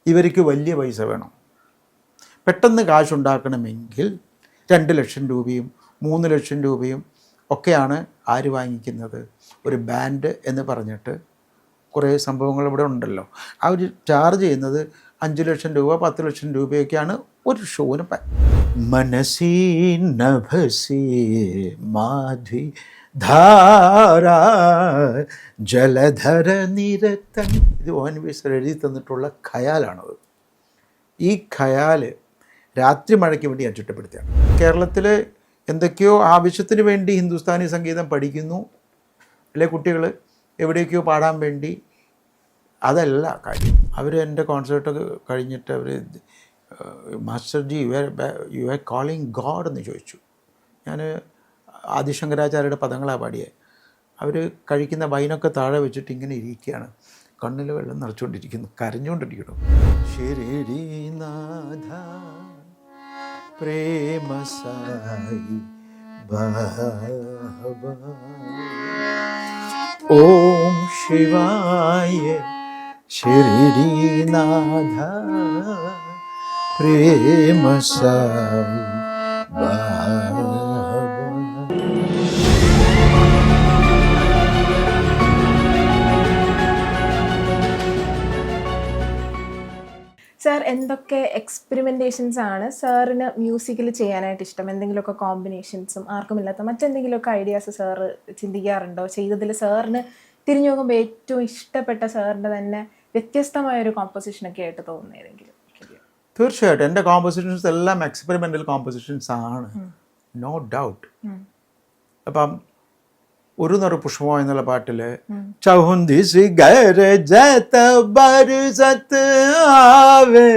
ഇവർക്ക് വലിയ പൈസ വേണം. പെട്ടെന്ന് കാശുണ്ടാക്കണമെങ്കിൽ 2 ലക്ഷം രൂപയും 3 ലക്ഷം രൂപയും ഒക്കെയാണ് ആര് വാങ്ങിക്കുന്നത്? ഒരു ബാൻഡ് എന്ന് പറഞ്ഞിട്ട് കുറേ സംഭവങ്ങൾ ഇവിടെ ഉണ്ടല്ലോ. അവർ ചാർജ് ചെയ്യുന്നത് 5 ലക്ഷം രൂപ 10 ലക്ഷം രൂപയൊക്കെയാണ് ഒരു ഷോന്. മനസീ നഭസി മാധി ധാര ജലധര നിരത്തൻ. ഇത് ONV സർ എഴുതി തന്നിട്ടുള്ള ഖയാലാണത്. ഈ ഖയാൽ രാത്രി മഴയ്ക്ക് വേണ്ടി ഞാൻ ചുറ്റപ്പെടുത്തിയാണ്. കേരളത്തിൽ എന്തൊക്കെയോ ആവശ്യത്തിന് വേണ്ടി ഹിന്ദുസ്ഥാനി സംഗീതം പഠിക്കുന്നു, അല്ലെ കുട്ടികൾ എവിടേക്കോ പാടാൻ വേണ്ടി. അതല്ല കാര്യം. അവർ എൻ്റെ കോൺസേർട്ടൊക്കെ കഴിഞ്ഞിട്ട് അവർ മാസ്റ്റർജി യു ആർ കോളിങ് ഗോഡ് എന്ന് ചോദിച്ചു. ഞാൻ ആദിശങ്കരാചാര്യയുടെ പദങ്ങളാണ് പാടിയത്. അവർ കഴിക്കുന്ന വൈനൊക്കെ താഴെ വെച്ചിട്ട് ഇങ്ങനെ ഇരിക്കുകയാണ്, കണ്ണിൽ വെള്ളം നിറച്ചുകൊണ്ടിരിക്കുന്നു, കരഞ്ഞുകൊണ്ടിരിക്കണം. ശിരിനാഥ പ്രേമ സായി ബാബ ഓം ശിവായ ശിരിനാഥ പ്രേമ സായി ബാബ. സാർ, എന്തൊക്കെ എക്സ്പെരിമെൻറ്റേഷൻസ് ആണ് സാറിന് മ്യൂസിക്കിൽ ചെയ്യാനായിട്ട് ഇഷ്ടം? എന്തെങ്കിലുമൊക്കെ കോമ്പിനേഷൻസും ആർക്കുമില്ലാത്ത മറ്റെന്തെങ്കിലുമൊക്കെ ഐഡിയാസ് സാറ് ചിന്തിക്കാറുണ്ടോ? ചെയ്തതിൽ സാറിന് തിരിഞ്ഞു നോക്കുമ്പോൾ ഏറ്റവും ഇഷ്ടപ്പെട്ട സാറിൻ്റെ തന്നെ വ്യത്യസ്തമായൊരു കോമ്പോസിഷനൊക്കെ ആയിട്ട് തോന്നുന്നത് ഏതെങ്കിലും? തീർച്ചയായിട്ടും എൻ്റെ കോമ്പോസിഷൻസ് എല്ലാം എക്സ്പെരിമെൻ്റൽ കോമ്പോസിഷൻസ് ആണ്, നോ ഡൗട്ട്. അപ്പം ഒരു നറു പുഷ്പമോ എന്നുള്ള പാട്ടിൽ ചൗഹുന്ദി സിഗരജത ബർസത്ത് ആവേ,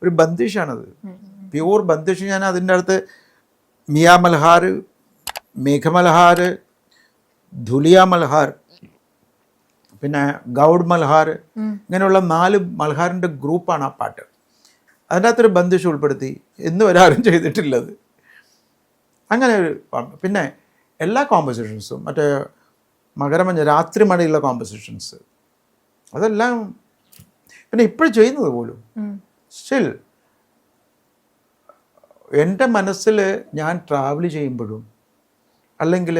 ഒരു ബന്ദിഷാണത്, പ്യൂർ ബന്ദിഷ്. ഞാൻ അതിൻ്റെ അടുത്ത് മിയാ മൽഹാർ, മേഘമൽഹാർ, ധുലിയ മൽഹാർ, പിന്നെ ഗൗഡ് മൽഹാർ, ഇങ്ങനെയുള്ള 4 മൽഹാറിൻ്റെ ഗ്രൂപ്പാണ് ആ പാട്ട്. അതിൻ്റെ അകത്തൊരു ബന്ദിഷ് ഉൾപ്പെടുത്തി ഇന്ന് ഒരാരും ചെയ്തിട്ടില്ലത്. അങ്ങനെ ഒരു പിന്നെ എല്ലാ കോമ്പോസിഷൻസും, മറ്റേ മകരമഞ്ഞ രാത്രി മഴയുള്ള കോമ്പോസിഷൻസ്, അതെല്ലാം പിന്നെ ഇപ്പോഴും ചെയ്യുന്നത് പോലും സ്റ്റിൽ എൻ്റെ മനസ്സിൽ ഞാൻ ട്രാവൽ ചെയ്യുമ്പോഴും, അല്ലെങ്കിൽ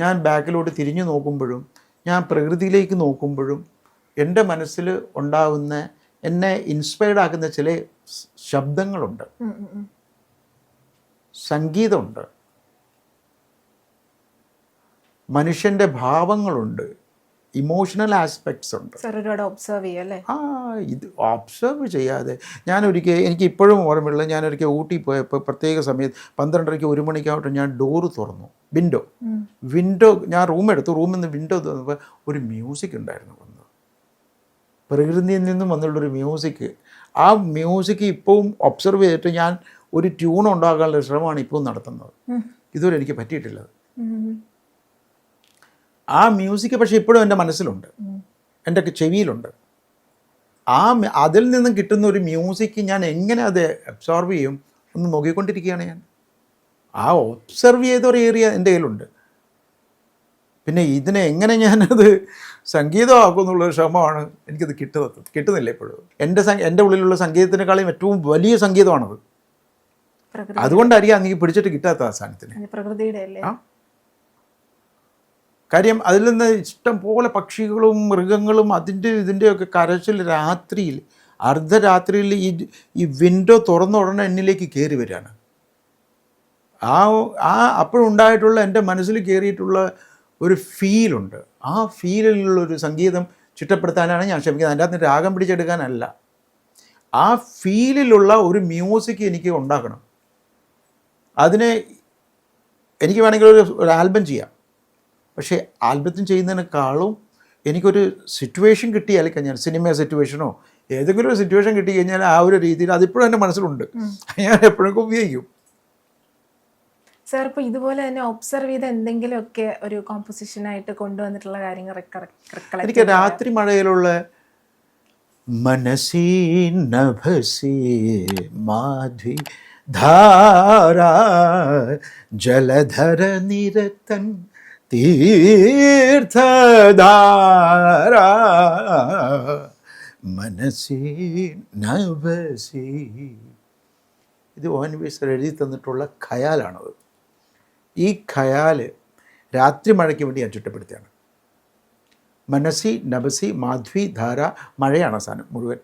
ഞാൻ ബാക്കിലോട്ട് തിരിഞ്ഞു നോക്കുമ്പോഴും, ഞാൻ പ്രകൃതിയിലേക്ക് നോക്കുമ്പോഴും എൻ്റെ മനസ്സിൽ ഉണ്ടാകുന്ന, എന്നെ ഇൻസ്പയർഡ് ആക്കുന്ന ചില ശബ്ദങ്ങളുണ്ട്, സംഗീതമുണ്ട്, മനുഷ്യൻ്റെ ഭാവങ്ങളുണ്ട്, ഇമോഷണൽ ആസ്പെക്ട്സ് ഉണ്ട്. ഇത് ഒബ്സർവ് ചെയ്യാതെ എനിക്ക് ഇപ്പോഴും ഓർമ്മയുള്ളത്, ഞാനൊരിക്കൽ ഊട്ടി പോയപ്പോൾ പ്രത്യേക സമയത്ത് 12:30 1 മണിക്കാവട്ടെ ഞാൻ ഡോറ് തുറന്നു, വിൻഡോ ഞാൻ റൂമെടുത്തു, റൂമിൽ നിന്ന് വിൻഡോ തുറന്നപ്പോൾ ഒരു മ്യൂസിക് ഉണ്ടായിരുന്നു വന്നത്, പ്രകൃതിയിൽ നിന്നും വന്നുള്ളൊരു മ്യൂസിക്. ആ മ്യൂസിക് ഇപ്പവും ഒബ്സർവ് ചെയ്തിട്ട് ഞാൻ ഒരു ട്യൂൺ ഉണ്ടാക്കാനുള്ള ശ്രമമാണ് ഇപ്പവും നടത്തുന്നത്. ഇതുവരെ എനിക്ക് പറ്റിയിട്ടില്ലത്. ആ മ്യൂസിക് പക്ഷേ ഇപ്പോഴും എൻ്റെ മനസ്സിലുണ്ട്, എൻ്റെ ചെവിയിലുണ്ട്. അതിൽ നിന്നും കിട്ടുന്ന ഒരു മ്യൂസിക് ഞാൻ എങ്ങനെ അത് അബ്സോർവ് ചെയ്യും ഒന്ന് നോക്കിക്കൊണ്ടിരിക്കുകയാണ് ഞാൻ. ആ ഒബ്സർവ് ചെയ്ത ഒരു ഏരിയ എൻ്റെ കയ്യിലുണ്ട്. പിന്നെ ഇതിനെ എങ്ങനെ ഞാനത് സംഗീതമാക്കും എന്നുള്ളൊരു ശ്രമമാണ്. എനിക്കത് കിട്ടുന്നില്ല ഇപ്പോഴും. എൻ്റെ ഉള്ളിലുള്ള സംഗീതത്തിനേക്കാളും ഏറ്റവും വലിയ സംഗീതമാണത്. അതുകൊണ്ടായിരിക്കും അങ്ങ് പിടിച്ചിട്ട് കിട്ടാത്ത ആ സാധനത്തിന്. കാര്യം അതിൽ നിന്ന് ഇഷ്ടം പോലെ പക്ഷികളും മൃഗങ്ങളും ഇതിൻ്റെയൊക്കെ കരച്ചിൽ രാത്രിയിൽ, അർദ്ധരാത്രിയിൽ ഈ വിൻഡോ തുറന്ന ഉടനെ എന്നിലേക്ക് കയറി വരികയാണ്. അപ്പോഴുണ്ടായിട്ടുള്ള എൻ്റെ മനസ്സിൽ കയറിയിട്ടുള്ള ഒരു ഫീലുണ്ട്. ആ ഫീലിലുള്ളൊരു സംഗീതം ചിട്ടപ്പെടുത്താനാണ് ഞാൻ ശ്രമിക്കുന്നത്. അതിൻ്റെ അകത്ത് രാഗം പിടിച്ചെടുക്കാനല്ല, ആ ഫീലിലുള്ള ഒരു മ്യൂസിക് എനിക്ക് ഉണ്ടാക്കണം. അതിന് എനിക്ക് വേണമെങ്കിൽ ഒരു ആൽബം ചെയ്യാം. പക്ഷേ ആൽബത്തിന് ചെയ്യുന്നതിനേക്കാളും എനിക്കൊരു സിറ്റുവേഷൻ കിട്ടിയാൽ കഴിഞ്ഞാൽ, സിനിമ സിറ്റുവേഷനോ ഏതെങ്കിലും ഒരു സിറ്റുവേഷൻ കിട്ടി കഴിഞ്ഞാൽ ആ ഒരു രീതിയിൽ അതിപ്പോഴും എൻ്റെ മനസ്സിലുണ്ട്, ഞാൻ എപ്പോഴൊക്കെ ഉപയോഗിക്കും. സാർ, ഇപ്പോൾ ഇതുപോലെ തന്നെ ഒബ്സർവ് ചെയ്ത എന്തെങ്കിലുമൊക്കെ ഒരു കോമ്പോസിഷനായിട്ട് കൊണ്ടുവന്നിട്ടുള്ള കാര്യങ്ങൾ എനിക്ക് രാത്രി മഴയിലുള്ള മനസീ നഭസി മാധി ധാര ജലധര നിരത്തൻ തീർത്ഥധാര മനസ്സി നഭസി. ഇത് ONV സർ എഴുതി തന്നിട്ടുള്ള ഖയാലാണത്. ഈ ഖയാൽ രാത്രി മഴയ്ക്ക് വേണ്ടി ഞാൻ ചുറ്റപ്പെടുത്തിയാണ്. മനസ്സി നഭസി മാധ്വി ധാര, മഴയാണ് സാധനം മുഴുവൻ.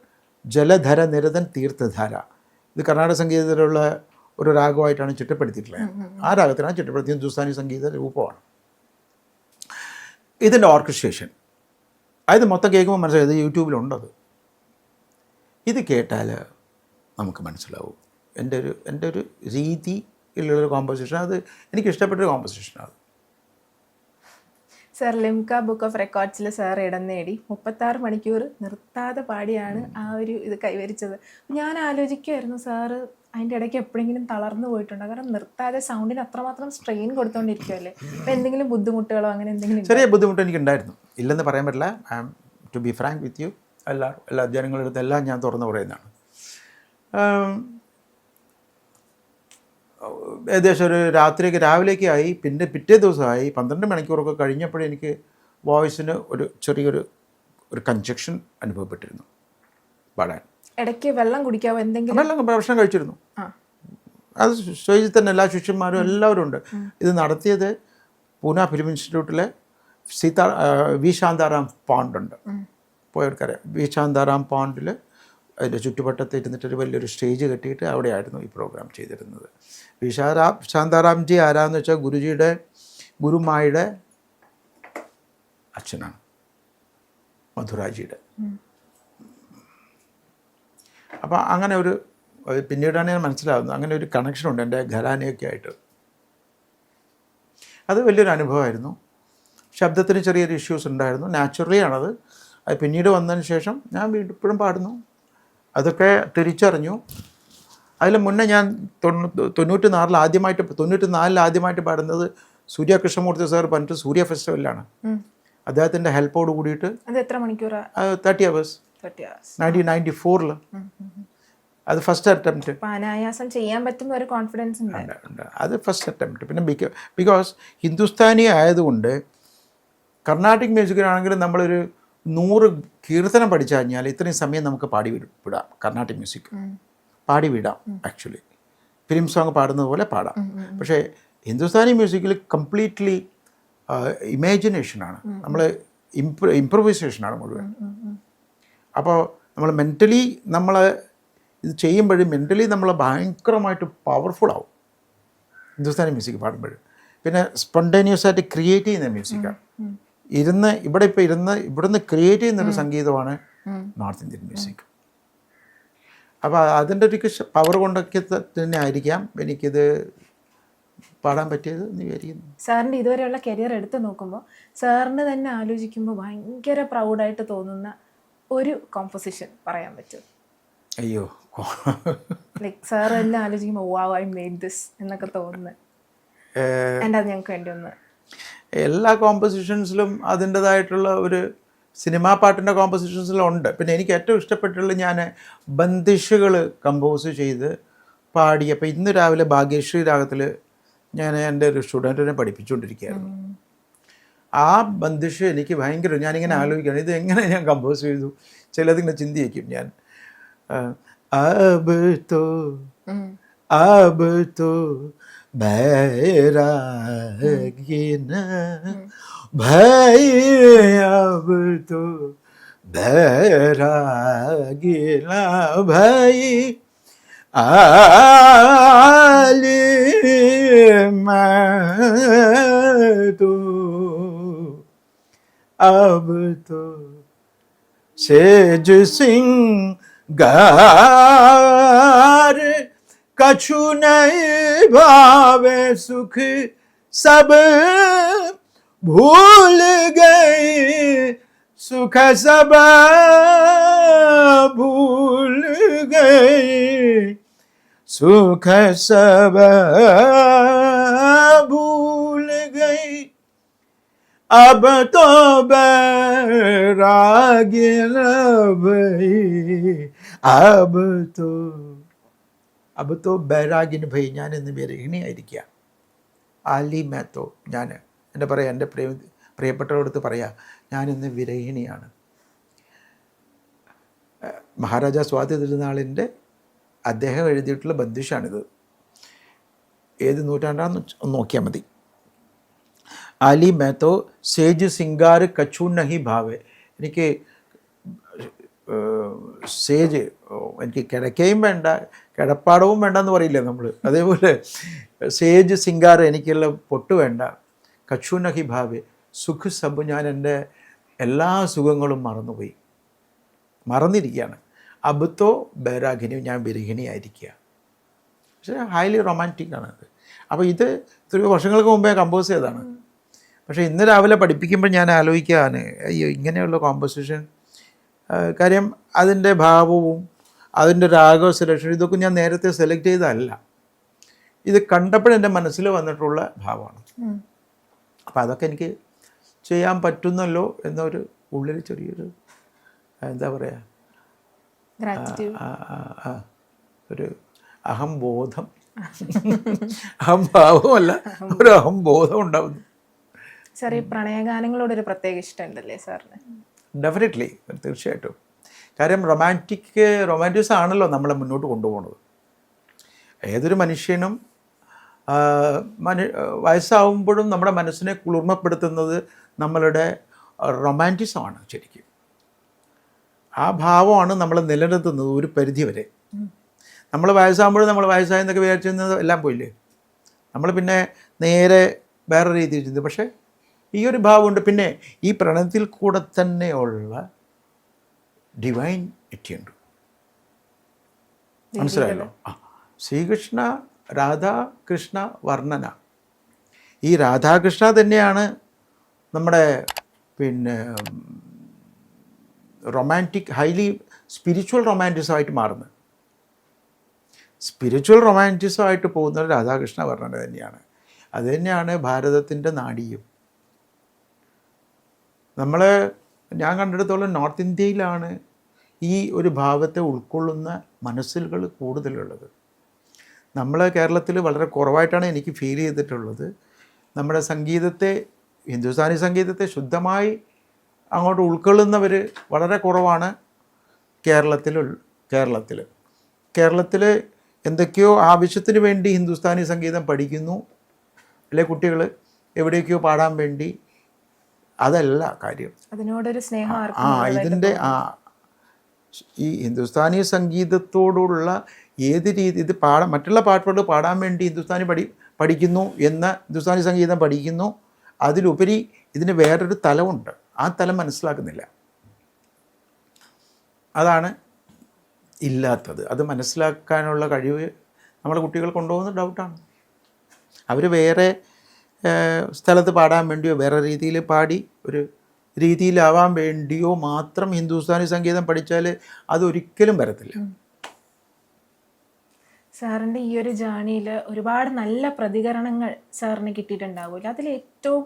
ജലധര നിരതൻ തീർത്ഥധാര. ഇത് കർണാടക സംഗീതത്തിലുള്ള ഒരു രാഗമായിട്ടാണ് ചുറ്റപ്പെടുത്തിയിട്ടുള്ളത്. ആ രാഗത്തിനാണ് ചുറ്റപ്പെടുത്തിയ ഹിന്ദുസ്ഥാനി സംഗീത രൂപമാണ്. ഇതിൻ്റെ ഓർക്കസ്ട്രേഷൻ അത് മൊത്തം കേൾക്കുമ്പോൾ മനസ്സിലായത് യൂട്യൂബിലുണ്ടത്. ഇത് കേട്ടാൽ നമുക്ക് മനസ്സിലാവും. എൻ്റെ ഒരു രീതിയിലുള്ളൊരു കോമ്പോസിഷൻ, അത് എനിക്ക് ഇഷ്ടപ്പെട്ടൊരു കോമ്പോസിഷനാണ്. സാർ ലിംക ബുക്ക് ഓഫ് റെക്കോർഡ്സിൽ സാർ ഇടം നേടി 36 മണിക്കൂർ നിർത്താതെ പാടിയാണ് ആ ഒരു ഇത് കൈവരിച്ചത്. ഞാൻ ആലോചിക്കുമായിരുന്നു സാറ് അതിൻ്റെ ഇടയ്ക്ക് എപ്പോഴെങ്കിലും തളർന്നു പോയിട്ടുണ്ടോ? കാരണം നിർത്താതെ സൗണ്ടിന് അത്രമാത്രം സ്ട്രെയിൻ കൊടുത്തോണ്ടിരിക്കുമല്ലേ. അപ്പം എന്തെങ്കിലും ബുദ്ധിമുട്ടുകളോ അങ്ങനെ എന്തെങ്കിലും? ചെറിയ ബുദ്ധിമുട്ട് എനിക്കുണ്ടായിരുന്നു, ഇല്ലെന്ന് പറയാൻ പറ്റില്ല. I am to be frank with you. എല്ലാ ജനങ്ങളുടെ അടുത്ത് എല്ലാം ഞാൻ തുറന്നു പറയുന്നതാണ്. ഏകദേശം ഒരു രാവിലേക്ക് ആയി. പിന്നെ പിറ്റേ ദിവസമായി 12 മണിക്കൂറൊക്കെ കഴിഞ്ഞപ്പോഴേ എനിക്ക് വോയിസിന് ചെറിയൊരു കൺജക്ഷൻ അനുഭവപ്പെട്ടിരുന്നു പാടാൻ. ഇടയ്ക്ക് വെള്ളം കുടിക്കാവോ? എന്തെങ്കിലും ഭക്ഷണം കഴിച്ചിരുന്നു. അത് സ്റ്റേജിൽ തന്നെ എല്ലാ ശിഷ്യന്മാരും എല്ലാവരും ഉണ്ട്. ഇത് നടത്തിയത് പൂന ഫിലിം ഇൻസ്റ്റിറ്റ്യൂട്ടിലെ വി ശാന്താറാം പോണ്ടുണ്ട്, പോയവർക്കറിയാം. വി ശാന്താറാം പോണ്ടിൽ അതിൻ്റെ ചുറ്റുവട്ടത്ത് ഇരുന്നിട്ടൊരു വലിയൊരു സ്റ്റേജ് കെട്ടിയിട്ട് അവിടെയായിരുന്നു ഈ പ്രോഗ്രാം ചെയ്തിരുന്നത്. വി ശാന്താറാംജി ആരാന്ന് വെച്ചാൽ ഗുരുമായുടെ അച്ഛനാണ്, മധുരാജിയുടെ. അപ്പോൾ അങ്ങനെ പിന്നീടാണ് ഞാൻ മനസ്സിലാകുന്നത് അങ്ങനെ ഒരു കണക്ഷനുണ്ട് എൻ്റെ ഘരാനയൊക്കെ ആയിട്ട്. അത് വലിയൊരു അനുഭവമായിരുന്നു. ശബ്ദത്തിന് ചെറിയൊരു ഇഷ്യൂസ് ഉണ്ടായിരുന്നു, നാച്ചുറലി ആണത്. അത് പിന്നീട് വന്നതിന് ശേഷം ഞാൻ ഇപ്പോഴും പാടുന്നു. അതൊക്കെ തിരിച്ചറിഞ്ഞു. അതിന് മുന്നേ ഞാൻ 94 ആദ്യമായിട്ട് പാടുന്നത് സൂര്യ കൃഷ്ണമൂർത്തി സാർ പറഞ്ഞിട്ട് സൂര്യ ഫെസ്റ്റിവലിലാണ്. അദ്ദേഹത്തിൻ്റെ ഹെൽപ്പോട് കൂടിയിട്ട്. അത് എത്ര മണിക്കൂറാണ്? 30 hours 1994. അത് ഫസ്റ്റ് അറ്റംപ്റ്റ്. അനായാസം ചെയ്യാൻ പറ്റുന്ന ഒരു കോൺഫിഡൻസ് ഉണ്ട്. അത് ഫസ്റ്റ് അറ്റംപ്റ്റ്. പിന്നെ ബിക്കോസ് ഹിന്ദുസ്ഥാനി ആയതുകൊണ്ട് കർണാട്ടിക് മ്യൂസിക്കിലാണെങ്കിലും നമ്മളൊരു 100 കീർത്തനം പഠിച്ചു കഴിഞ്ഞാൽ ഇത്രയും സമയം നമുക്ക് വിടാം. കർണാട്ടിക് മ്യൂസിക് വിടാം. ആക്ച്വലി ഫിലിം സോങ് പാടുന്നത് പോലെ പാടാം. പക്ഷേ ഹിന്ദുസ്ഥാനി മ്യൂസിക്കിൽ കംപ്ലീറ്റ്ലി ഇമാജിനേഷനാണ്, നമ്മൾ ഇംപ്രവൈസേഷനാണ് മുഴുവൻ. അപ്പോൾ നമ്മൾ മെൻ്റലി ഇത് ചെയ്യുമ്പോഴും മെൻ്റലി നമ്മൾ ഭയങ്കരമായിട്ട് പവർഫുൾ ആവും ഹിന്ദുസ്ഥാനി മ്യൂസിക് പാടുമ്പോൾ. പിന്നെ സ്പോണ്ടേനിയസ് ആയിട്ട് ക്രിയേറ്റ് ചെയ്യുന്ന മ്യൂസിക്കാണ്. ഇവിടുന്ന് ക്രിയേറ്റ് ചെയ്യുന്നൊരു സംഗീതമാണ് നോർത്ത് ഇന്ത്യൻ മ്യൂസിക്. അപ്പോൾ അതിൻ്റെ ഒരു പവർ കൊണ്ടൊക്കെ തന്നെ ആയിരിക്കാം എനിക്കിത് പാടാൻ പറ്റിയത് എന്ന് വിചാരിക്കുന്നു. സാറിൻ്റെ ഇതുവരെയുള്ള കരിയർ എടുത്ത് നോക്കുമ്പോൾ സാറിന് തന്നെ ആലോചിക്കുമ്പോൾ ഭയങ്കര പ്രൗഡായിട്ട് തോന്നുന്ന ഒരു കോമ്പോസിഷൻ പറയാൻ പറ്റും? അയ്യോ, ലൈക്ക് സാർ തന്നെ ആലോചിക്കുമ്പോൾ വാവ് ഐ മേഡ് ദിസ് എന്നൊക്കെ തോന്നുന്നത്. എൻ്റെ അത് ഞങ്ങൾക്ക് വേണ്ടി ഒന്ന്. എല്ലാ കോമ്പോസിഷൻസിലും അതിൻ്റെതായിട്ടുള്ള ഒരു സിനിമാ പാട്ടിൻ്റെ കോമ്പോസിഷൻസിലും ഉണ്ട്. പിന്നെ എനിക്ക് ഏറ്റവും ഇഷ്ടപ്പെട്ടുള്ള ഞാൻ ബന്ദിഷുകൾ കമ്പോസ് ചെയ്ത് പാടിയപ്പോൾ ഇന്ന് രാവിലെ ഭാഗ്യശ്രീ രാഗത്തിൽ ഞാൻ എൻ്റെ ഒരു സ്റ്റുഡൻറ്റിനെ പഠിപ്പിച്ചുകൊണ്ടിരിക്കുകയായിരുന്നു. ആ ബന്ദിഷ് എനിക്ക് ഭയങ്കര, ഞാനിങ്ങനെ ആലോചിക്കുകയാണ് ഇത് എങ്ങനെ ഞാൻ കമ്പോസ് ചെയ്തു. ചിലതിങ്ങനെ ചിന്തിക്കും ഞാൻ. അബ് തോ बैरागिन भाई अब तो बैरागिन भाई आलिम तो अब तो सेज सिंगार कछु नहीं भावे सुख सब भूल गई सुख सब भूल गई सुख सब भूल गई अब तो बैरागी भई अब तो बैरागिन भई ഞാൻ ഇന്ന് വിരഹിണിയായിരിക്കുക. ആലി മാത്തോ ഞാൻ എൻ്റെ പ്രിയപ്പെട്ടവരടുത്ത് പറയാം ഞാനിന്ന് വിരഹിണിയാണ്. മഹാരാജ സ്വാതി തിരുനാളിൻ്റെ അദ്ദേഹം എഴുതിയിട്ടുള്ള ബന്ദിഷാണിത്. ഏത് നൂറ്റാണ്ടാന്ന് ഒന്ന് നോക്കിയാൽ മതി. ആലി മേത്തോ സേജ് സിംഗാർ കച്ചു നഹി ഭാവേ. എനിക്ക് സേജ്, എനിക്ക് കിടക്കയും വേണ്ട കിടപ്പാടവും വേണ്ടെന്ന് പറയില്ലേ നമ്മൾ, അതേപോലെ സേജ് സിംഗാർ, എനിക്കുള്ള പൊട്ട് വേണ്ട. കച്ചു നഹി ഭാവേ സുഖ് സബ്, ഞാൻ എൻ്റെ എല്ലാ സുഖങ്ങളും മറന്നിരിക്കുകയാണ്. അബുത്തോ ബൈരാഗിനി, ഞാൻ വിരഹിണിയായിരിക്കുക. പക്ഷേ ഹൈലി റൊമാൻറ്റിക് ആണത്. അപ്പോൾ ഇത് ഇത്രയോ വർഷങ്ങൾക്ക് മുമ്പേ കമ്പോസ് ചെയ്തതാണ്. പക്ഷേ ഇന്ന് രാവിലെ പഠിപ്പിക്കുമ്പോൾ ഞാൻ ആലോചിക്കുകയാണ്, അയ്യോ ഇങ്ങനെയുള്ള കോമ്പോസിഷൻ, കാര്യം അതിൻ്റെ ഭാവവും അതിൻ്റെ രാഗ സെലക്ഷൻ ഇതൊക്കെ ഞാൻ നേരത്തെ സെലക്ട് ചെയ്തതല്ല, ഇത് കണ്ടപ്പോഴെൻ്റെ മനസ്സിൽ വന്നിട്ടുള്ള ഭാവമാണ്. അപ്പോൾ അതൊക്കെ എനിക്ക് ചെയ്യാൻ പറ്റുന്നല്ലോ എന്നൊരു ഉള്ളിൽ ചെറിയൊരു എന്താ പറയുക, ഒരു അഹംബോധം, അഹംഭാവമല്ല, ഒരു അഹംബോധം ഉണ്ടാവുന്നു. സാർ ഈ പ്രണയഗാനങ്ങളോടൊരു പ്രത്യേക ഇഷ്ടമുണ്ടല്ലേ സാറിന്? ഡെഫിനറ്റ്ലി, തീർച്ചയായിട്ടും. കാര്യം റൊമാൻറ്റിസം ആണല്ലോ നമ്മളെ മുന്നോട്ട് കൊണ്ടുപോകുന്നത്. ഏതൊരു മനുഷ്യനും വയസ്സാവുമ്പോഴും നമ്മുടെ മനസ്സിനെ കുളിർമപ്പെടുത്തുന്നത് നമ്മളുടെ റൊമാൻറ്റിസമാണ്. ശരിക്കും ആ ഭാവമാണ് നമ്മൾ നിലനിർത്തുന്നത് ഒരു പരിധി വരെ. നമ്മൾ വയസ്സാകുമ്പോഴും നമ്മൾ വയസ്സായെന്നൊക്കെ വിചാരിച്ചിരുന്നത് എല്ലാം പോയില്ലേ, നമ്മൾ പിന്നെ നേരെ വേറെ രീതിയിൽ ചിന്തിക്കും. പക്ഷേ ഈ ഒരു ഭാവമുണ്ട്. പിന്നെ ഈ പ്രണയത്തിൽ കൂടെ തന്നെയുള്ള ഡിവൈനിറ്റി ഉണ്ട്, മനസ്സിലായല്ലോ. ശ്രീകൃഷ്ണ രാധാകൃഷ്ണ വർണ്ണന, ഈ രാധാകൃഷ്ണ തന്നെയാണ് നമ്മുടെ പിന്നെ റൊമാൻറ്റിക്, ഹൈലി സ്പിരിച്വൽ റൊമാൻറ്റിസമായിട്ട് മാറുന്നത്. സ്പിരിച്വൽ റൊമാൻറ്റിസമായിട്ട് പോകുന്നത് രാധാകൃഷ്ണ വർണ്ണന തന്നെയാണ്. അത് തന്നെയാണ് ഭാരതത്തിൻ്റെ നാഡിയും. ഞാൻ കണ്ടിടത്തോളം നോർത്ത് ഇന്ത്യയിലാണ് ഈ ഒരു ഭാവത്തെ ഉൾക്കൊള്ളുന്ന മനസ്സുകൾ കൂടുതലുള്ളത്. നമ്മൾ കേരളത്തിൽ വളരെ കുറവായിട്ടാണ് എനിക്ക് ഫീൽ ചെയ്തിട്ടുള്ളത്. നമ്മുടെ സംഗീതത്തെ, ഹിന്ദുസ്ഥാനി സംഗീതത്തെ ശുദ്ധമായി അങ്ങോട്ട് ഉൾക്കൊള്ളുന്നവർ വളരെ കുറവാണ് കേരളത്തിൽ എന്തൊക്കെയോ ആവശ്യത്തിന് വേണ്ടി ഹിന്ദുസ്ഥാനി സംഗീതം പഠിക്കുന്നു, അല്ലെ കുട്ടികൾ എവിടെയൊക്കെയോ പാടാൻ വേണ്ടി. അതല്ല കാര്യം. അതിനോടൊരു സ്നേഹം ഇതിൻ്റെ ഈ ഹിന്ദുസ്ഥാനി സംഗീതത്തോടുള്ള ഏത് രീതി, ഇത് മറ്റുള്ള പാട്ടുകൾ പാടാൻ വേണ്ടി പഠിക്കുന്നു എന്ന ഹിന്ദുസ്ഥാനി സംഗീതം പഠിക്കുന്നു. അതിലുപരി ഇതിന് വേറൊരു തലമുണ്ട്, ആ തലം മനസ്സിലാക്കുന്നില്ല. അതാണ് ഇല്ലാത്തത്. അത് മനസ്സിലാക്കാനുള്ള കഴിവ് നമ്മുടെ കുട്ടികൾ കൊണ്ടുപോകുന്ന ഡൗട്ടാണ്. അവർ വേറെ സ്ഥലത്ത് പാടാൻ വേണ്ടിയോ വേറെ രീതിയിൽ പാടി ഒരു രീതിയിലാവാൻ വേണ്ടിയോ മാത്രം ഹിന്ദുസ്ഥാനി സംഗീതം പഠിച്ചാൽ അതൊരിക്കലും വരത്തില്ല. സാറിൻ്റെ ഈ ഒരു ജേണിയിൽ ഒരുപാട് നല്ല പ്രതികരണങ്ങൾ സാറിന് കിട്ടിയിട്ടുണ്ടാവില്ല. അതിൽ ഏറ്റവും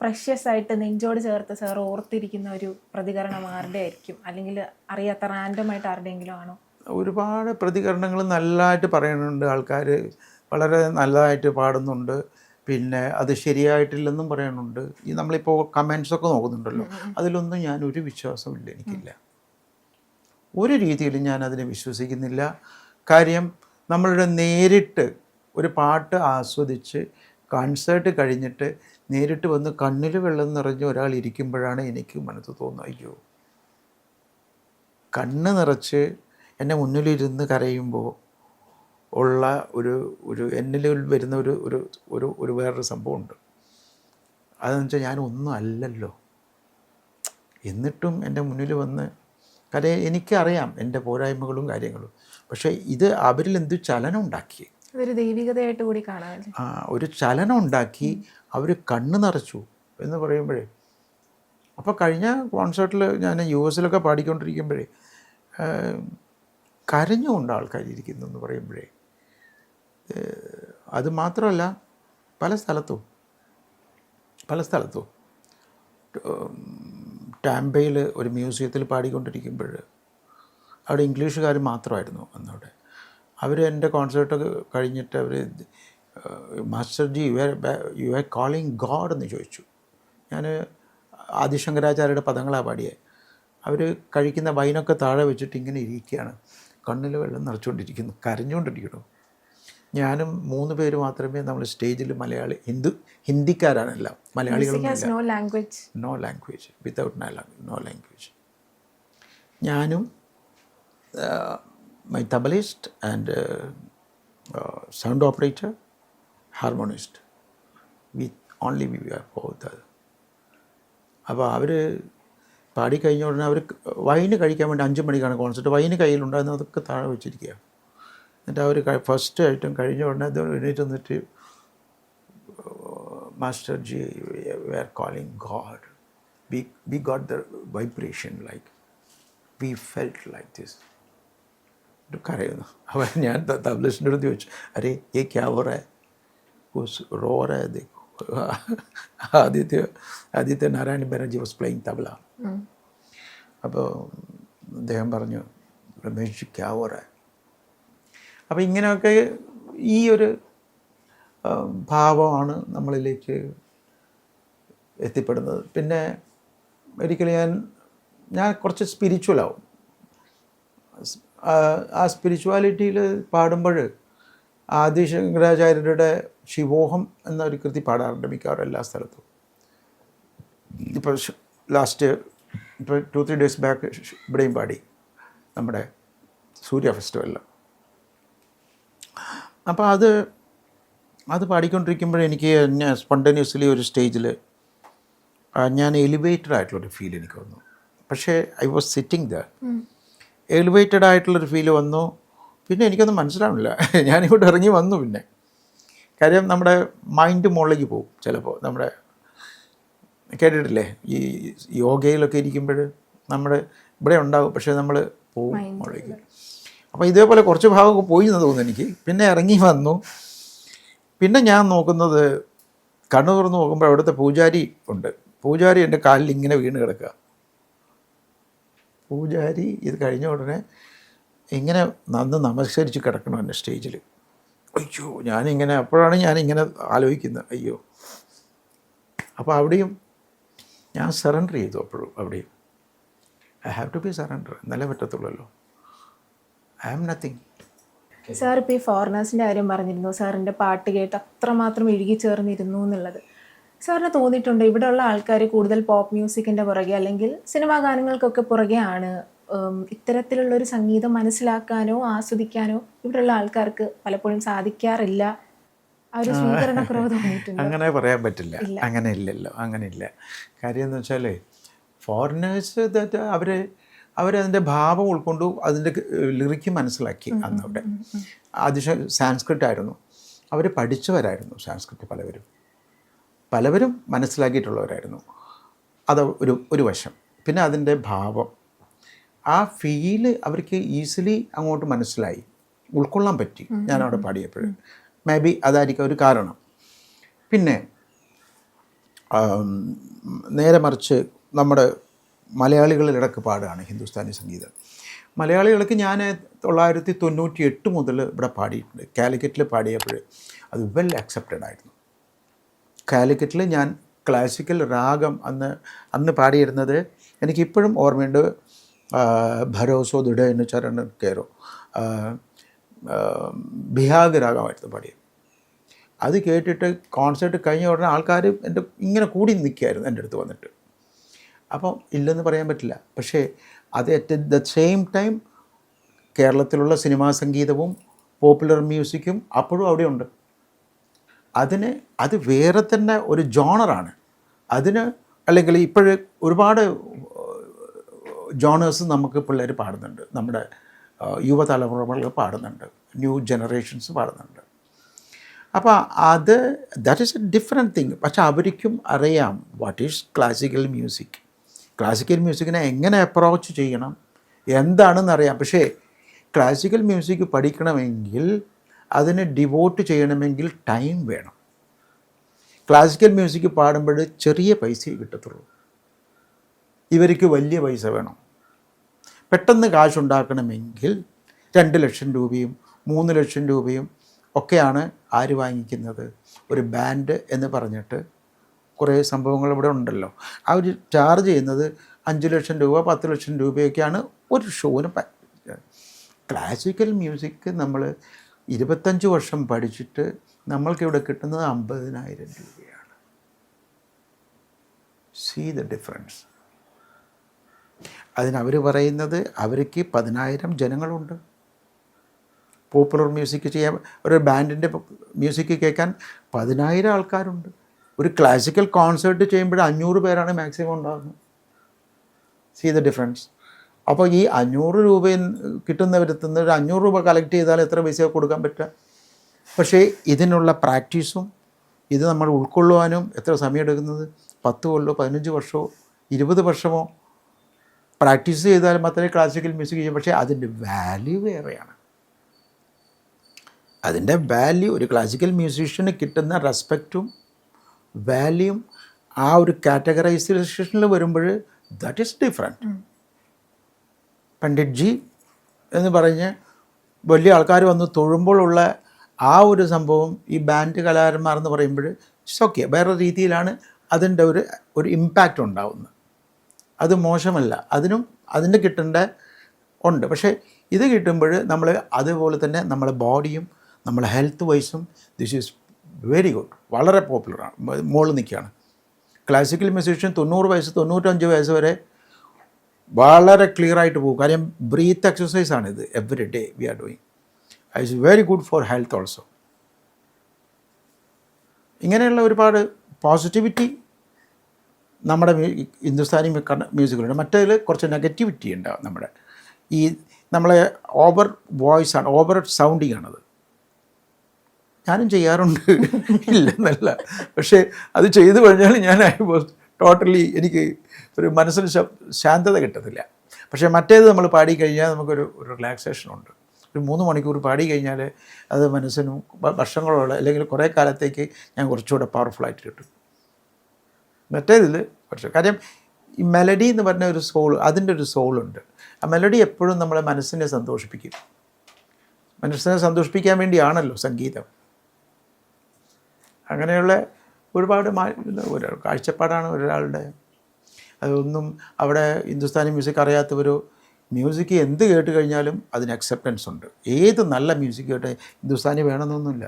പ്രഷ്യസ് ആയിട്ട് നെഞ്ചോട് ചേർത്ത് സാർ ഓർത്തിരിക്കുന്ന ഒരു പ്രതികരണം ആരുടെ ആയിരിക്കും? അല്ലെങ്കിൽ അറിയാത്ത റാൻഡമായിട്ട് ആരുടെയെങ്കിലും ആണോ? ഒരുപാട് പ്രതികരണങ്ങൾ നല്ലതായിട്ട് പറയുന്നുണ്ട്. ആൾക്കാർ വളരെ നല്ലതായിട്ട് പാടുന്നുണ്ട്. പിന്നെ അത് ശരിയായിട്ടില്ലെന്നും പറയുന്നുണ്ട്. ഈ നമ്മളിപ്പോൾ കമൻസൊക്കെ നോക്കുന്നുണ്ടല്ലോ, അതിലൊന്നും ഞാനൊരു വിശ്വാസമില്ല, എനിക്കില്ല. ഒരു രീതിയിലും ഞാനതിനെ വിശ്വസിക്കുന്നില്ല. കാര്യം നമ്മളുടെ നേരിട്ട് ഒരു പാട്ട് ആസ്വദിച്ച് കൺസേർട്ട് കഴിഞ്ഞിട്ട് നേരിട്ട് വന്ന് കണ്ണിൽ വെള്ളം നിറഞ്ഞ ഒരാൾ ഇരിക്കുമ്പോഴാണ് എനിക്ക് മനസ്സ് തോന്നുന്നത്, അയ്യോ, കണ്ണ് നിറച്ച് എൻ്റെ മുന്നിലിരുന്ന് കരയുമ്പോൾ ഉള്ള ഒരു എന്നിൽ വരുന്ന ഒരു വേറൊരു സംഭവമുണ്ട്. അതെന്ന് വെച്ചാൽ ഞാനൊന്നും അല്ലല്ലോ, എന്നിട്ടും എൻ്റെ മുന്നിൽ വന്ന് എനിക്കറിയാം എൻ്റെ പോരായ്മകളും കാര്യങ്ങളും. പക്ഷേ ഇത് അവരിൽ എന്ത് ചലനം ഉണ്ടാക്കി, അതൊരു ദൈവികതയായിട്ട് കൂടി കാണാൻ, ഒരു ചലനം ഉണ്ടാക്കി, അവർ കണ്ണ് നിറച്ചു എന്ന് പറയുമ്പോഴേ. അപ്പോൾ കഴിഞ്ഞ കോൺസേർട്ടിൽ ഞാൻ US പാടിക്കൊണ്ടിരിക്കുമ്പോഴേ കരഞ്ഞുകൊണ്ട് ആൾക്കാർ ഇരിക്കുന്നു എന്ന് പറയുമ്പോഴേ, അത് മാത്രമല്ല പല സ്ഥലത്തും ടാമ്പയിൽ ഒരു മ്യൂസിയത്തിൽ പാടിക്കൊണ്ടിരിക്കുമ്പോൾ അവിടെ ഇംഗ്ലീഷുകാർ മാത്രമായിരുന്നു അന്നവിടെ. അവർ എൻ്റെ കോൺസേർട്ടൊക്കെ കഴിഞ്ഞിട്ട് അവർ master ji you are calling God എന്ന് ചോദിച്ചു. ഞാൻ ആദിശങ്കരാചാര്യയുടെ പദങ്ങളാണ് പാടിയത്. അവർ കഴിക്കുന്ന വൈനൊക്കെ താഴെ വെച്ചിട്ട് ഇങ്ങനെ ഇരിക്കുകയാണ്, കണ്ണിൽ വെള്ളം നിറച്ചുകൊണ്ടിരിക്കുന്നു, കരഞ്ഞുകൊണ്ടിരിക്കുന്നു. ഞാനും 3 പേര് മാത്രമേ നമ്മൾ സ്റ്റേജിൽ മലയാളി ഹിന്ദിക്കാരാണെല്ലാം, മലയാളികളൊന്നും no language, without no language. ഞാനും my tablist and sound operator, harmonist, only we are both. അപ്പോൾ അവർ പാടിക്കഴിഞ്ഞ ഉടനെ അവർ വൈന് കഴിക്കാൻ വേണ്ടി 5 മണിക്കാണ് കോൺസെർട്ട്, വൈന് കയ്യിലുണ്ടായിരുന്നത് അതൊക്കെ താഴെ വെച്ചിരിക്കുക. എന്നിട്ട് അവർ ഫസ്റ്റ് ഐറ്റം കഴിഞ്ഞ ഉടനെ അത് എഴുന്നേറ്റ് വന്നിട്ട്, master ji we are calling God, we got the vibration like we felt like this. കരയുന്നു. അപ്പോൾ ഞാൻ തബ്ലിസ്റ്റിൻ്റെ അടുത്ത് ചോദിച്ചു, അരേ ഏ ക്യാ ഹോ റഹാ ഹൈ, കുച്ച് റോ റഹാ ഹൈ ദേഖോ. Aditya Narayan Banerjee was playing tabla. അപ്പോൾ അദ്ദേഹം പറഞ്ഞു, രമേശ് ജി ക്യാ ഹോ റഹാ ഹൈ. അപ്പോൾ ഇങ്ങനെയൊക്കെ ഈ ഒരു ഭാവമാണ് നമ്മളിലേക്ക് എത്തിപ്പെടുന്നത്. പിന്നെ ഒരിക്കലും ഞാൻ കുറച്ച് സ്പിരിച്വലാവും. ആ സ്പിരിച്വാലിറ്റിയിൽ പാടുമ്പോൾ ആദിശങ്കരാചാര്യരുടെ ശിവോഹം എന്നൊരു കൃതി പാടാറുണ്ട് മിക്കവാറും എല്ലാ സ്ഥലത്തും. ഇപ്പോൾ ലാസ്റ്റ് 2-3 days ബാക്ക് ഇവിടെയും പാടി, നമ്മുടെ സൂര്യ ഫെസ്റ്റിവലിൽ. അപ്പോൾ അത് പാടിക്കൊണ്ടിരിക്കുമ്പോൾ എനിക്ക് സ്പോണ്ടേനിയസ്ലി ഒരു സ്റ്റേജിൽ ഞാൻ എലിവേറ്റഡ് ആയിട്ടുള്ളൊരു ഫീൽ എനിക്ക് വന്നു. പക്ഷേ I was sitting the elevated ആയിട്ടുള്ളൊരു ഫീൽ വന്നു. പിന്നെ എനിക്കൊന്നും മനസ്സിലാവില്ല, ഞാനിവിടെ ഇറങ്ങി വന്നു. പിന്നെ കാര്യം നമ്മുടെ മൈൻഡ് മുകളിലേക്ക് പോകും ചിലപ്പോൾ. നമ്മുടെ കേട്ടിട്ടില്ലേ, ഈ യോഗയിലൊക്കെ ഇരിക്കുമ്പോൾ നമ്മുടെ ഇവിടെ ഉണ്ടാകും, പക്ഷേ നമ്മൾ പോവും മുകളിലേക്ക്. അപ്പോൾ ഇതേപോലെ കുറച്ച് ഭാഗമൊക്കെ പോയി എന്ന് തോന്നുന്നു എനിക്ക്. പിന്നെ ഇറങ്ങി വന്നു. പിന്നെ ഞാൻ നോക്കുന്നത്, കണ്ണു തുറന്ന് നോക്കുമ്പോൾ അവിടുത്തെ പൂജാരി ഉണ്ട്. പൂജാരി എൻ്റെ കാലിൽ ഇങ്ങനെ വീണ് കിടക്കുക. പൂജാരി ഇത് കഴിഞ്ഞ ഉടനെ ഇങ്ങനെ നമസ്കരിച്ച് കിടക്കണം എൻ്റെ സ്റ്റേജിൽ. അയ്യോ, ഞാനിങ്ങനെ അപ്പോഴാണ് ഞാനിങ്ങനെ ആലോചിക്കുന്നത്, അയ്യോ. അപ്പോൾ അവിടെയും ഞാൻ സറണ്ടർ ചെയ്തു. അപ്പോഴും അവിടെയും I have to be surrender, എന്നാലേ പറ്റത്തുള്ളല്ലോ. I am nothing. സാർ ഇപ്പോൾ ഈ ഫോറിനേഴ്സിൻ്റെ കാര്യം പറഞ്ഞിരുന്നു, സാറിൻ്റെ പാട്ട് കേട്ട് അത്രമാത്രം ഇഴുകി ചേർന്നിരുന്നു എന്നുള്ളത്. സാറിന് തോന്നിയിട്ടുണ്ടോ ഇവിടെയുള്ള ആൾക്കാർ കൂടുതൽ പോപ്പ് മ്യൂസിക്കിൻ്റെ പുറകെ അല്ലെങ്കിൽ സിനിമാ ഗാനങ്ങൾക്കൊക്കെ പുറകെയാണ്, ഇത്തരത്തിലുള്ളൊരു സംഗീതം മനസ്സിലാക്കാനോ ആസ്വദിക്കാനോ ഇവിടെയുള്ള ആൾക്കാർക്ക് പലപ്പോഴും സാധിക്കാറില്ല? ആ ഒരു സ്വീകരണക്കുറവ് തോന്നിയിട്ടുണ്ട്? അങ്ങനെ പറയാൻ പറ്റില്ല. അങ്ങനെ ഇല്ലല്ലോ, അങ്ങനെ ഇല്ല. കാര്യം എന്ന് വെച്ചാൽ ഫോറിനേഴ്സ് അവരതിൻ്റെ ഭാവം ഉൾക്കൊണ്ടു, അതിൻ്റെ ലിറിക്ക് മനസ്സിലാക്കി. അന്ന് അവിടെ സാൻസ്ക്രിറ്റ് ആയിരുന്നു, അവർ പഠിച്ചവരായിരുന്നു. സാൻസ്ക്രിറ്റ് പലവരും മനസ്സിലാക്കിയിട്ടുള്ളവരായിരുന്നു. അത് ഒരു വശം. പിന്നെ അതിൻ്റെ ഭാവം, ആ ഫീല് അവർക്ക് ഈസിലി അങ്ങോട്ട് മനസ്സിലായി, ഉൾക്കൊള്ളാൻ പറ്റി ഞാനവിടെ പാടിയപ്പോൾ. മേ ബി അതായിരിക്കും ഒരു കാരണം. പിന്നെ നേരെ മറിച്ച് നമ്മുടെ മലയാളികളിലിടക്ക് പാടുകയാണ് ഹിന്ദുസ്ഥാനി സംഗീതം. മലയാളികൾക്ക് ഞാൻ 1998 മുതൽ ഇവിടെ പാടിയിട്ടുണ്ട്. കാലിക്കറ്റിൽ പാടിയപ്പോൾ അത് വെൽ അക്സെപ്റ്റഡ് ആയിരുന്നു. കാലിക്കറ്റിൽ ഞാൻ ക്ലാസിക്കൽ രാഗം അന്ന് പാടിയിരുന്നത് എനിക്കിപ്പോഴും ഓർമ്മയുണ്ട്. ഭരോസോ ദൃഢ എന്ന് ചരണ കയറോ, ബിഹാഗ് രാഗമായിരുന്നു പാടിയത്. അത് കേട്ടിട്ട് കോൺസേർട്ട് കഴിഞ്ഞ ഉടനെ ആൾക്കാർ എൻ്റെ ഇങ്ങനെ കൂടി നിൽക്കുകയായിരുന്നു എൻ്റെ അടുത്ത് വന്നിട്ട്. അപ്പം ഇല്ലെന്ന് പറയാൻ പറ്റില്ല. പക്ഷേ അത് അറ്റ് ദ സെയിം ടൈം കേരളത്തിലുള്ള സിനിമാ സംഗീതവും പോപ്പുലർ മ്യൂസിക്കും അപ്പോഴും അവിടെയുണ്ട്. അത് വേറെ തന്നെ ഒരു ജോണറാണ്. അല്ലെങ്കിൽ ഇപ്പോഴ് ഒരുപാട് ജോണേഴ്സ് നമുക്ക് പിള്ളേർ പാടുന്നുണ്ട്, നമ്മുടെ യുവതലമുറകൾ പാടുന്നുണ്ട്, ന്യൂ ജനറേഷൻസ് പാടുന്നുണ്ട്. അപ്പോൾ that is a different thing. പക്ഷെ അവർക്കും അറിയാം what is classical music. Classical മ്യൂസിക്കിനെ എങ്ങനെ അപ്രോച്ച് ചെയ്യണം എന്താണെന്നറിയാം. പക്ഷേ ക്ലാസിക്കൽ മ്യൂസിക് പഠിക്കണമെങ്കിൽ അതിനെ ഡിവോട്ട് ചെയ്യണമെങ്കിൽ ടൈം വേണം. ക്ലാസിക്കൽ മ്യൂസിക് പാടുമ്പോൾ ചെറിയ പൈസയെ കിട്ടത്തുള്ളൂ, ഇവർക്ക് വലിയ പൈസ വേണം. പെട്ടെന്ന് കാശുണ്ടാക്കണമെങ്കിൽ 2 ലക്ഷം രൂപയും 3 ലക്ഷം രൂപയും ഒക്കെയാണ് ആര് വാങ്ങിക്കുന്നത്? ഒരു ബാൻഡ് എന്ന് പറഞ്ഞിട്ട് കുറേ സംഭവങ്ങൾ ഇവിടെ ഉണ്ടല്ലോ. അവർ ചാർജ് ചെയ്യുന്നത് 5 ലക്ഷം രൂപ 10 ലക്ഷം രൂപയൊക്കെയാണ് ഒരു ഷോന്. ക്ലാസിക്കൽ മ്യൂസിക് നമ്മൾ 25 വർഷം പഠിച്ചിട്ട് നമ്മൾക്കിവിടെ കിട്ടുന്നത് 50,000 രൂപയാണ്. See the difference. അതിനവർ പറയുന്നത് അവർക്ക് 10,000 ജനങ്ങളുണ്ട്. പോപ്പുലർ മ്യൂസിക് ചെയ്യാൻ ഒരു ബാൻഡിൻ്റെ മ്യൂസിക് കേൾക്കാൻ 10,000 ആൾക്കാരുണ്ട്. ഒരു ക്ലാസിക്കൽ കോൺസേർട്ട് ചെയ്യുമ്പോൾ 500 പേരാണ് മാക്സിമം ഉണ്ടാകുന്നത്. See the difference. അപ്പോൾ ഈ 500 രൂപ കിട്ടുന്നവരത്തു നിന്ന് ഒരു 500 രൂപ കളക്ട് ചെയ്താൽ എത്ര പൈസ കൊടുക്കാൻ പറ്റുക? പക്ഷേ ഇതിനുള്ള പ്രാക്ടീസും ഇത് നമ്മൾ ഉൾക്കൊള്ളുവാനും എത്ര സമയം എടുക്കുന്നത്? 10 കൊല്ലോ 15 വർഷമോ 20 വർഷമോ പ്രാക്ടീസ് ചെയ്താൽ മാത്രമേ ക്ലാസിക്കൽ മ്യൂസിക് ചെയ്യും. പക്ഷേ അതിൻ്റെ വാല്യൂ വേറെയാണ്. അതിൻ്റെ വാല്യൂ ഒരു ക്ലാസിക്കൽ മ്യൂസീഷ്യന് കിട്ടുന്ന റെസ്പെക്റ്റും വാല്യൂം ആ ഒരു കാറ്റഗറൈസേഷനിൽ വരുമ്പോൾ that is different. Pandit G എന്ന് പറഞ്ഞ് വലിയ ആൾക്കാർ വന്ന് തൊഴുമ്പോഴുള്ള ആ ഒരു സംഭവം ഈ ബാൻഡ് കലാകാരന്മാർ എന്ന് പറയുമ്പോൾ ഇറ്റ്സ് ഓക്കെ, വേറെ രീതിയിലാണ് അതിൻ്റെ ഒരു ഇമ്പാക്റ്റ് ഉണ്ടാവുന്നത്. അത് മോശമല്ല, അതിന് കിട്ടേണ്ട ഉണ്ട്. പക്ഷേ ഇത് കിട്ടുമ്പോൾ നമ്മൾ അതുപോലെ തന്നെ നമ്മളെ ബോഡിയും നമ്മളെ ഹെൽത്ത് വൈസും ദിസ് ഈസ് വെരി ഗുഡ്, വളരെ പോപ്പുലറാണ്, മുകളിൽ നിൽക്കുകയാണ്. ക്ലാസിക്കൽ മ്യൂസീഷ്യൻ 90 വയസ്സ് 95 വയസ്സ് വരെ വളരെ ക്ലിയറായിട്ട് പോകും. കാര്യം ബ്രീത്ത് എക്സസൈസാണിത്. Every day we are doing. It's very good for health also. ഇങ്ങനെയുള്ള ഒരുപാട് പോസിറ്റിവിറ്റി നമ്മുടെ ഹിന്ദുസ്ഥാനി മ്യൂസിക്കിലുണ്ട്. മറ്റേതിൽ കുറച്ച് നെഗറ്റിവിറ്റി ഉണ്ടാവും. നമ്മളെ ഓവർ വോയിസാണ്, ഓവർ സൗണ്ടിങ് ആണത്. ഞാനും ചെയ്യാറുണ്ട്, ഇല്ലെന്നല്ല. പക്ഷേ അത് ചെയ്തു കഴിഞ്ഞാൽ ഞാൻ ടോട്ടലി എനിക്ക് ഒരു മനസ്സിന് ശാന്തത കിട്ടത്തില്ല. പക്ഷേ മറ്റേത് നമ്മൾ പാടിക്കഴിഞ്ഞാൽ നമുക്കൊരു റിലാക്സേഷനുണ്ട്. ഒരു 3 മണിക്കൂർ പാടിക്കഴിഞ്ഞാൽ അത് മനസ്സിനും വർഷങ്ങളോളം അല്ലെങ്കിൽ കുറേ കാലത്തേക്ക് ഞാൻ കുറച്ചുകൂടെ പവർഫുള്ളായിട്ട് കിട്ടും. മറ്റേതിൽ കുറച്ച് കാര്യം ഈ മെലഡി എന്ന് പറഞ്ഞ ഒരു സോൾ, അതിൻ്റെ ഒരു സോളുണ്ട്. ആ മെലഡി എപ്പോഴും നമ്മളെ മനസ്സിനെ സന്തോഷിപ്പിക്കും. മനസ്സിനെ സന്തോഷിപ്പിക്കാൻ വേണ്ടിയാണല്ലോ സംഗീതം. അങ്ങനെയുള്ള ഒരുപാട് ഒരു കാഴ്ചപ്പാടാണ് ഒരാളുടെ. അതൊന്നും അവിടെ ഹിന്ദുസ്ഥാനി മ്യൂസിക് അറിയാത്തവരോ മ്യൂസിക് എന്ത് കേട്ട് കഴിഞ്ഞാലും അതിന് അക്സെപ്റ്റൻസ് ഉണ്ട്. ഏത് നല്ല മ്യൂസിക് കേട്ട് ഹിന്ദുസ്ഥാനി വേണമെന്നൊന്നുമില്ല.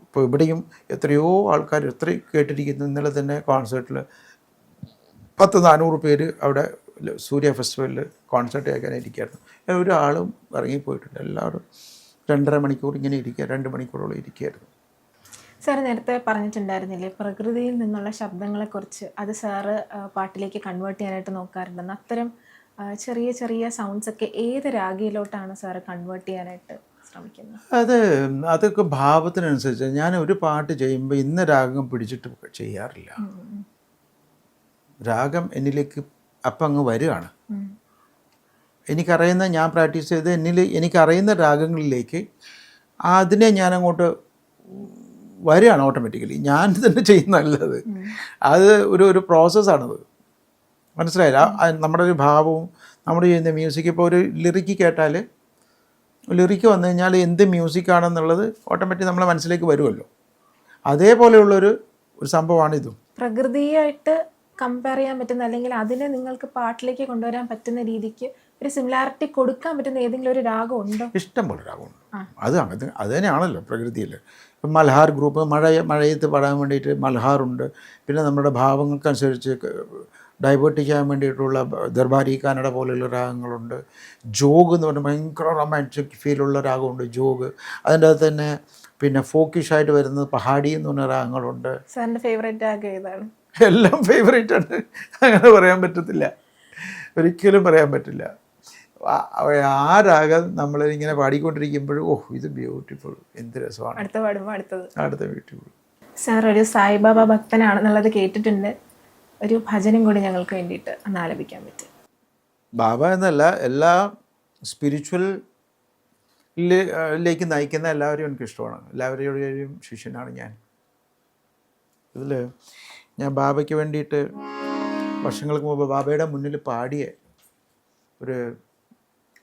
ഇപ്പോൾ ഇവിടെയും എത്രയോ ആൾക്കാർ കേട്ടിരിക്കുന്നു. ഇന്നലെ തന്നെ കോൺസേർട്ടിൽ 400 പേര് അവിടെ സൂര്യ ഫെസ്റ്റിവലിൽ കോൺസേർട്ട് കേൾക്കാനിരിക്കുകയായിരുന്നു. ഒരാളും ഇറങ്ങിപ്പോയിട്ടുണ്ട്. എല്ലാവരും 2.5 മണിക്കൂർ ഇങ്ങനെ ഇരിക്കുക, 2 മണിക്കൂറോളം ഇരിക്കുകയായിരുന്നു. സാർ നേരത്തെ പറഞ്ഞിട്ടുണ്ടായിരുന്നില്ലേ പ്രകൃതിയിൽ നിന്നുള്ള ശബ്ദങ്ങളെക്കുറിച്ച്, അത് സാറ് പാട്ടിലേക്ക് കൺവേർട്ട് ചെയ്യാനായിട്ട് നോക്കാറുണ്ടെന്ന്. അത്തരം ചെറിയ ചെറിയ സൗണ്ട്സൊക്കെ ഏത് രാഗയിലോട്ടാണ് സാറ് കൺവേർട്ട് ചെയ്യാനായിട്ട് ശ്രമിക്കുന്നത്? അതൊക്കെ ഭാവത്തിനനുസരിച്ച്. ഞാൻ ഒരു പാട്ട് ചെയ്യുമ്പോൾ ഇന്ന രാഗം പിടിച്ചിട്ട് ചെയ്യാറില്ല. രാഗം എന്നിലേക്ക് അപ്പം അങ്ങ് വരികയാണ്. എനിക്കറിയുന്ന, ഞാൻ പ്രാക്ടീസ് ചെയ്ത് എനിക്കറിയുന്ന രാഗങ്ങളിലേക്ക് അതിനെ ഞാനങ്ങോട്ട് വരികയാണ് ഓട്ടോമാറ്റിക്കലി. ഞാൻ തന്നെ ചെയ്യുന്നതല്ലത്. അത് ഒരു പ്രോസസ്സാണത്. മനസ്സിലായില്ല? നമ്മുടെ ഒരു ഭാവവും നമ്മൾ ചെയ്യുന്ന മ്യൂസിക്. ഇപ്പോൾ ഒരു ലിറിക്ക് കേട്ടാൽ, ലിറിക്ക് വന്നു കഴിഞ്ഞാൽ എന്ത് മ്യൂസിക്കാണെന്നുള്ളത് ഓട്ടോമാറ്റിക് നമ്മളെ മനസ്സിലേക്ക് വരുമല്ലോ. അതേപോലെയുള്ളൊരു സംഭവമാണിതും. പ്രകൃതിയായിട്ട് കമ്പയർ ചെയ്യാൻ പറ്റുന്ന, അല്ലെങ്കിൽ അതിനെ നിങ്ങൾക്ക് പാട്ടിലേക്ക് കൊണ്ടുവരാൻ പറ്റുന്ന രീതിക്ക് ഒരു സിമിലാരിറ്റി കൊടുക്കാൻ പറ്റുന്ന ഏതെങ്കിലും ഒരു രാഗം ഉണ്ടോ? ഇഷ്ടം പോലെ രാഗമുണ്ട്. അത് തന്നെയാണല്ലോ പ്രകൃതിയിൽ. ഇപ്പം മൽഹാർ ഗ്രൂപ്പ്, മഴയത്ത് പാടാൻ വേണ്ടിയിട്ട് മൽഹാറുണ്ട്. പിന്നെ നമ്മുടെ ഭാവങ്ങൾക്കനുസരിച്ച് ഡൈവേർട്ട് ചെയ്യാൻ വേണ്ടിയിട്ടുള്ള ദർബാരി കാനഡ പോലെയുള്ള രാഗങ്ങളുണ്ട്. ജോഗ് എന്ന് പറഞ്ഞാൽ ഭയങ്കര റൊമാൻറ്റിക് ഫീലുള്ള രാഗമുണ്ട്, ജോഗ്. അതിൻ്റെ അകത്ത് തന്നെ പിന്നെ ഫോക്കിഷായിട്ട് വരുന്നത് പഹാഡി എന്ന് പറഞ്ഞ രാഗങ്ങളുണ്ട്. സാറിൻ്റെ ഫേവറേറ്റ് രാഗം ഏതാണ്? എല്ലാം ഫേവറേറ്റ് ആണ്. അങ്ങനെ പറയാൻ പറ്റത്തില്ല, ഒരിക്കലും പറയാൻ പറ്റില്ല. ആ രാഗം നമ്മളിങ്ങനെ പാടിക്കൊണ്ടിരിക്കുമ്പോഴും ഇത് ബ്യൂട്ടിഫുൾ, എന്ത് രസമാണ്. അടുത്ത ബ്യൂട്ടിഫുൾ. സാർ ഒരു സായിബാബ ഭക്തനാണെന്നുള്ളത് കേട്ടിട്ടുണ്ട്. ഒരു ഭജനം കൂടി ഞങ്ങൾക്ക് വേണ്ടിയിട്ട് ഒന്ന് ആലപിക്കാൻ പറ്റും? ബാബ എന്നല്ല, എല്ലാ സ്പിരിച്വലിലേക്ക് നയിക്കുന്ന എല്ലാവരെയും എനിക്കിഷ്ടമാണ്. എല്ലാവരുടെയും ശിഷ്യനാണ് ഞാൻ. ഇതിൽ ഞാൻ ബാബയ്ക്ക് വേണ്ടിയിട്ട് വർഷങ്ങൾക്ക് മുമ്പ് ബാബയുടെ മുന്നിൽ പാടിയ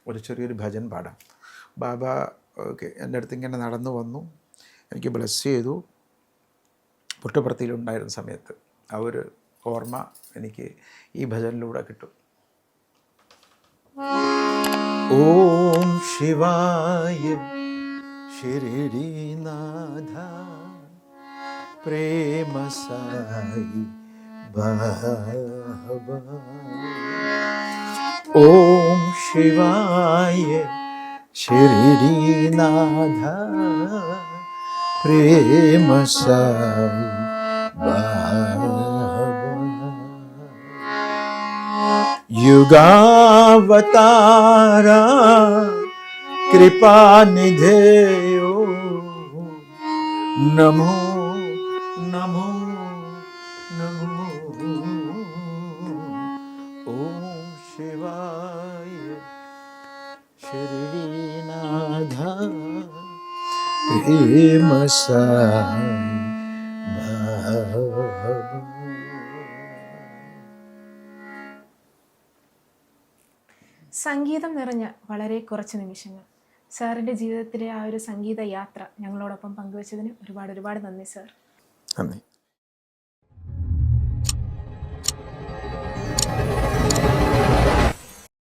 ഒരു ചെറിയൊരു ഭജൻ പാടാം. ബാബ എൻ്റെ അടുത്ത് ഇങ്ങനെ നടന്നു വന്നു, എനിക്ക് ബ്ലെസ് ചെയ്തു. പുട്ടപ്പുറത്തിലുണ്ടായിരുന്ന സമയത്ത് ഓർമ്മ എനിക്ക് ഈ ഭജനിലൂടെ കിട്ടും. ഓം ശിവായ ശിരിഡിനാഥ പ്രേമ സായി ബാബാ. ഓം ശിവായ ശിരിഡിനാഥ പ്രേമ സായി ബാബാ. युगावतारा कृपा निधेयो नमो नमो नमो. ओम शिवाय शिरडीनाथ प्रेम साई बाबा. സംഗീതം നിറഞ്ഞ വളരെ കുറച്ച് നിമിഷങ്ങൾ. സാറിൻ്റെ ജീവിതത്തിലെ ആ ഒരു സംഗീത യാത്ര ഞങ്ങളോടൊപ്പം പങ്കുവച്ചതിന് ഒരുപാട് നന്ദി സാർ. നന്ദി.